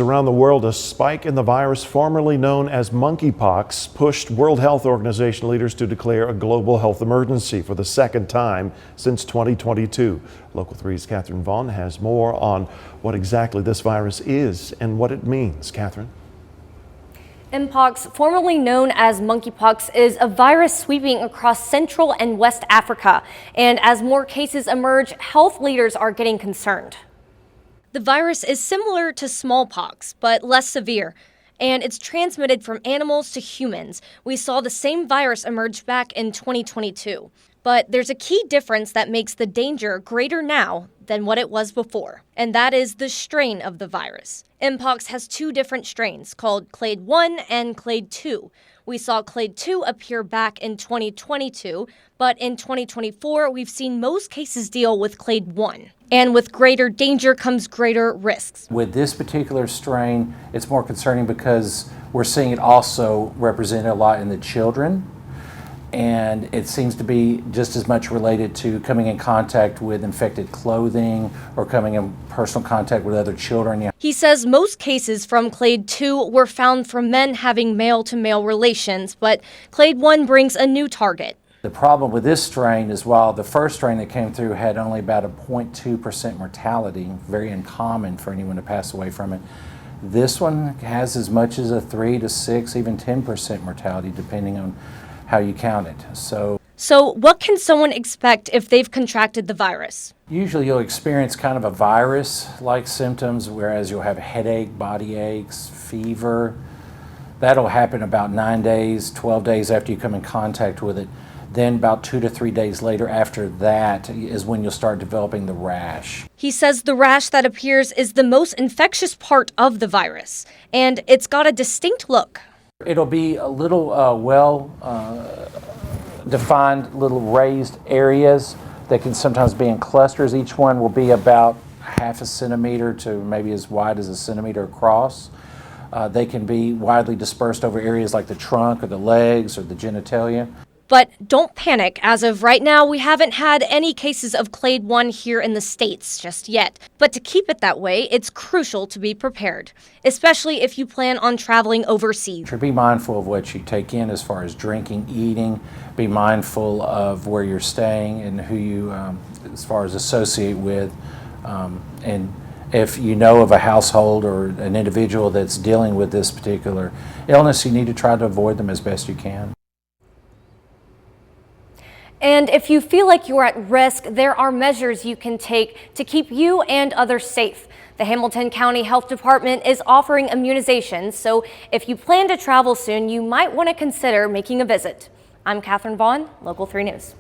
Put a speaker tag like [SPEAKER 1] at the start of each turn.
[SPEAKER 1] Around the world, a spike in the virus formerly known as monkeypox pushed World Health Organization leaders to declare a global health emergency for the second time since 2022. Local 3's Catherine Vaughn has more on what exactly this virus is and what it means. Catherine.
[SPEAKER 2] M-Pox, formerly known as monkeypox, is a virus sweeping across Central and West Africa. And as more cases emerge, health leaders are getting concerned. The virus is similar to smallpox, but less severe, and it's transmitted from animals to humans. We saw the same virus emerge back in 2022. But there's a key difference that makes the danger greater now than what it was before, and that is the strain of the virus. M-Pox has two different strains called Clade 1 and Clade 2. We saw Clade 2 appear back in 2022, but in 2024, we've seen most cases deal with Clade 1. And with greater danger comes greater risks.
[SPEAKER 3] With this particular strain, it's more concerning because we're seeing it also represented a lot in the children. And it seems to be just as much related to coming in contact with infected clothing or coming in personal contact with other children.
[SPEAKER 2] He says most cases from Clade 2 were found from men having male-to-male relations, but Clade 1 brings a new target.
[SPEAKER 3] The problem with this strain is while the first strain that came through had only about a 0.2% mortality, very uncommon for anyone to pass away from it, this one has as much as a 3 to 6, even 10% mortality depending on how you count it. So
[SPEAKER 2] what can someone expect if they've contracted the virus?
[SPEAKER 3] Usually you'll experience kind of a virus-like symptoms, whereas you'll have headache, body aches, fever. That'll happen about 9 days, 12 days after you come in contact with it. Then about 2 to 3 days later after that is when you'll start developing the rash.
[SPEAKER 2] He says the rash that appears is the most infectious part of the virus, and it's got a distinct look.
[SPEAKER 3] It'll be a little defined little raised areas that can sometimes be in clusters. Each one will be about half a centimeter to maybe as wide as a centimeter across. They can be widely dispersed over areas like the trunk or the legs or the genitalia.
[SPEAKER 2] But don't panic. As of right now, we haven't had any cases of Clade 1 here in the States just yet. But to keep it that way, it's crucial to be prepared, especially if you plan on traveling overseas.
[SPEAKER 3] Be mindful of what you take in as far as drinking, eating. Be mindful of where you're staying and who you, as far as associate with. And if you know of a household or an individual that's dealing with this particular illness, you need to try to avoid them as best you can.
[SPEAKER 2] And if you feel like you're at risk, there are measures you can take to keep you and others safe. The Hamilton County Health Department is offering immunizations, so if you plan to travel soon, you might want to consider making a visit. I'm Catherine Vaughn, Local 3 News.